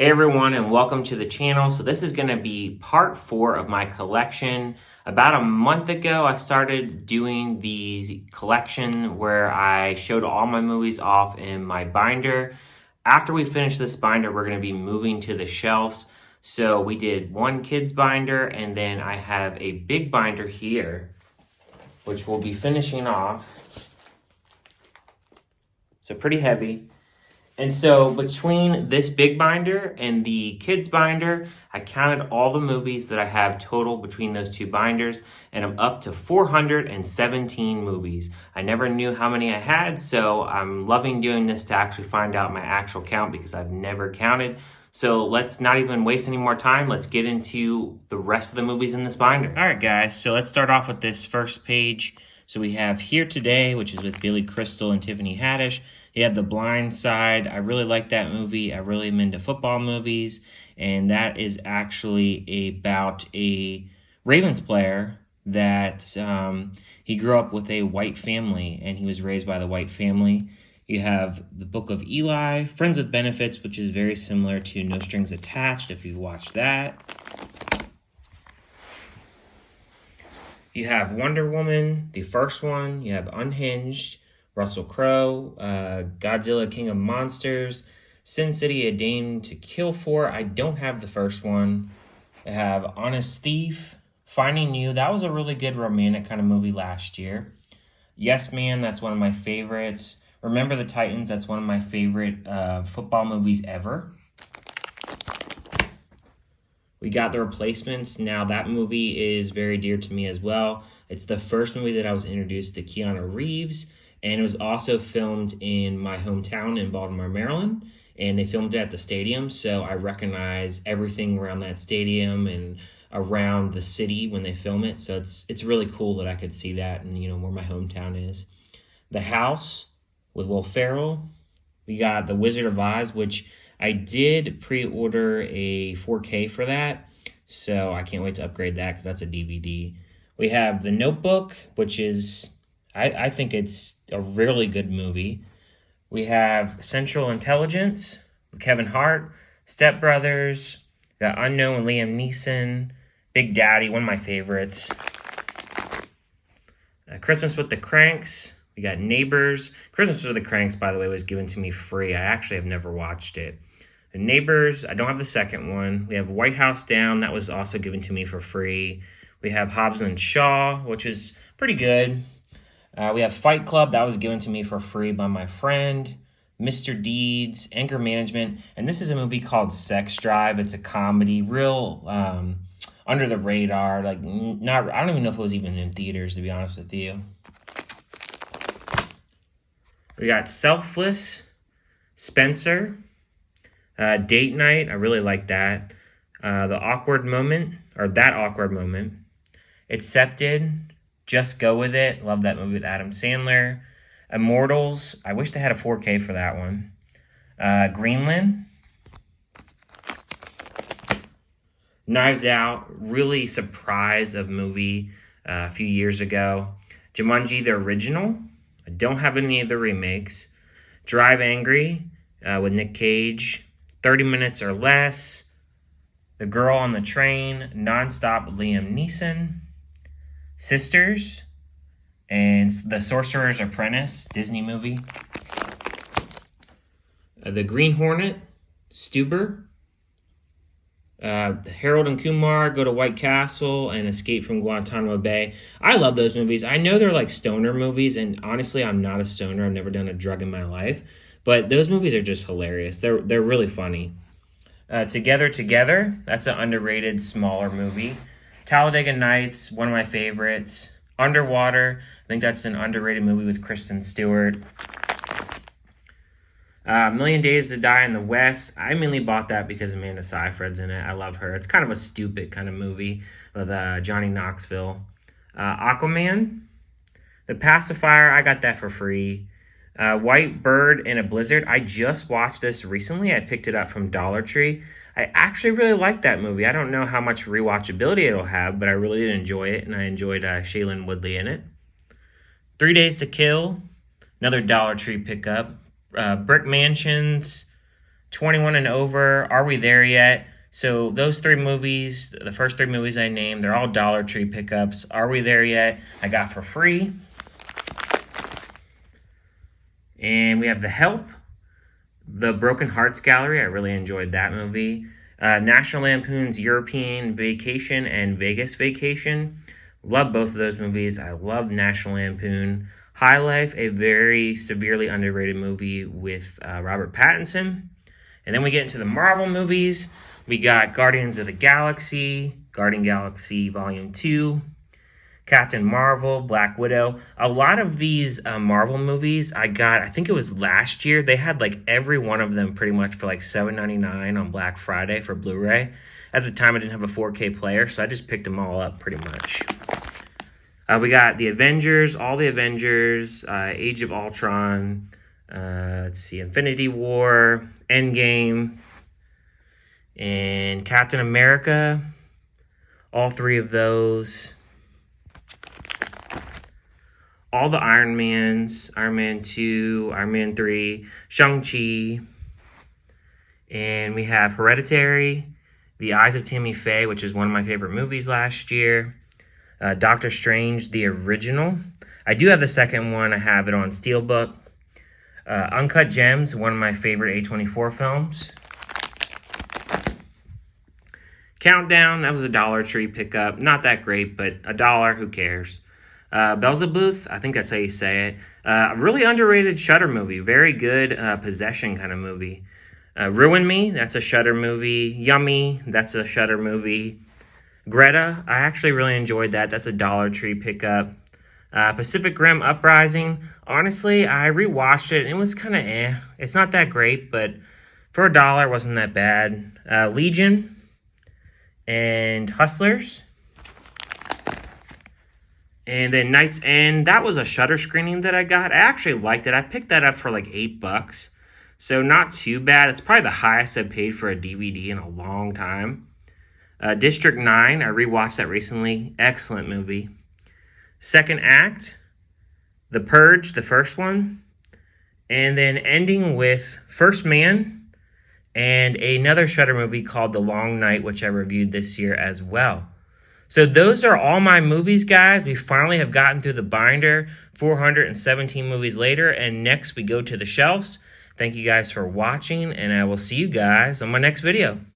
Hey everyone, and welcome to the channel. So this is going to be part 4 of my collection. About a month ago, I started doing the collection where I showed all my movies off in my binder. After we finish this binder, we're going to be moving to the shelves. So we did one kids binder, and then I have a big binder here, which we'll be finishing off. So pretty heavy. And so between this big binder and the kids binder, I counted all the movies that I have total between those two binders, and I'm up to 417 movies. I never knew how many I had, so I'm loving doing this to actually find out my actual count because I've never counted. So let's not even waste any more time. Let's get into the rest of the movies in this binder. All right, guys, so let's start off with this first page. So we have Here Today, which is with Billy Crystal and Tiffany Haddish. You have The Blind Side. I really like that movie. I really am into football movies. And that is actually about a Ravens player that he grew up with a white family and he was raised by the white family. You have The Book of Eli, Friends with Benefits, which is very similar to No Strings Attached if you've watched that. You have Wonder Woman, the first one. You have Unhinged, Russell Crowe, Godzilla King of Monsters, Sin City, A Dame to Kill For. I don't have the first one. I have Honest Thief, Finding You. That was a really good romantic kind of movie last year. Yes Man, that's one of my favorites. Remember the Titans, that's one of my favorite football movies ever. We got The Replacements. Now that movie is very dear to me as well. It's the first movie that I was introduced to Keanu Reeves, and it was also filmed in my hometown in Baltimore, Maryland, and they filmed it at the stadium, so I recognize everything around that stadium and around the city when they film it, so it's really cool that I could see that and where my hometown is. The House with Will Ferrell. We got The Wizard of Oz, which I did pre-order a 4K for that, so I can't wait to upgrade that because that's a DVD. We have The Notebook, which is, I think it's a really good movie. We have Central Intelligence with Kevin Hart, Step Brothers, The Unknown with Liam Neeson, Big Daddy, one of my favorites. Christmas with the Cranks. We got Neighbors. Christmas with the Cranks, by the way, was given to me free. I actually have never watched it. The Neighbors, I don't have the second one. We have White House Down. That was also given to me for free. We have Hobbs and Shaw, which is pretty good. We have Fight Club. That was given to me for free by my friend. Mr. Deeds, Anger Management. And this is a movie called Sex Drive. It's a comedy, real under the radar. I don't even know if it was even in theaters, to be honest with you. We got Selfless, Spencer, Date Night. I really like that. That Awkward Moment. Accepted, Just Go With It. Love that movie with Adam Sandler. Immortals. I wish they had a 4K for that one. Greenland. Knives Out. Really surprise of movie a few years ago. Jumanji, the original. I don't have any of the remakes. Drive Angry with Nick Cage. 30 Minutes or Less. The Girl on the Train. Nonstop with Liam Neeson. Sisters. And The Sorcerer's Apprentice, Disney movie. The Green Hornet. Stuber. Harold and Kumar Go to White Castle and Escape from Guantanamo Bay. I love those movies. I know they're like stoner movies, and honestly, I'm not a stoner. I've never done a drug in my life. But those movies are just hilarious. They're really funny. Together, that's an underrated, smaller movie. Talladega Nights, one of my favorites. Underwater, I think that's an underrated movie with Kristen Stewart. Million Days to Die in the West. I mainly bought that because Amanda Seyfried's in it. I love her. It's kind of a stupid kind of movie with Johnny Knoxville. Aquaman. The Pacifier, I got that for free. White Bird in a Blizzard. I just watched this recently. I picked it up from Dollar Tree. I actually really like that movie. I don't know how much rewatchability it'll have, but I really did enjoy it, and I enjoyed Shailene Woodley in it. 3 Days to Kill, another Dollar Tree pickup. Brick Mansions, 21 and Over, Are We There Yet? So those three movies, the first three movies I named, they're all Dollar Tree pickups. Are We There Yet? I got for free. And we have The Help, The Broken Hearts Gallery. I really enjoyed that movie. National Lampoon's European Vacation and Vegas Vacation. Love both of those movies. I love National Lampoon. High Life, a very severely underrated movie with Robert Pattinson. And then we get into the Marvel movies. We got Guardians of the Galaxy, Guardian Galaxy Volume 2, Captain Marvel, Black Widow. A lot of these Marvel movies I got, I think it was last year. They had like every one of them pretty much for like $7.99 on Black Friday for Blu-ray. At the time, I didn't have a 4K player, so I just picked them all up pretty much. We got the Avengers, all the Avengers, Age of Ultron, let's see, Infinity War, Endgame, and Captain America. All three of those. All the Iron Mans, Iron Man 2, Iron Man 3, Shang-Chi. And we have Hereditary, The Eyes of Tammy Faye, which is one of my favorite movies last year. Doctor Strange, the original. I do have the second one. I have it on Steelbook. Uncut Gems, one of my favorite A24 films. Countdown, that was a Dollar Tree pickup. Not that great, but $1, who cares? Beelzebub, I think that's how you say it. A really underrated Shudder movie. Very good possession kind of movie. Ruin Me, that's a Shudder movie. Yummy, that's a Shudder movie. Greta, I actually really enjoyed that. That's a Dollar Tree pickup. Pacific Rim Uprising, honestly, I rewatched it and it was kind of It's not that great, but for $1, it wasn't that bad. Legion and Hustlers. And then Knight's End, that was a Shudder screening that I got. I actually liked it. I picked that up for like $8. So not too bad. It's probably the highest I've paid for a DVD in a long time. District 9, I rewatched that recently. Excellent movie. Second Act, The Purge, the first one. And then ending with First Man and another Shudder movie called The Long Night, which I reviewed this year as well. So those are all my movies, guys. We finally have gotten through the binder, 417 movies later, and next we go to the shelves. Thank you guys for watching, and I will see you guys on my next video.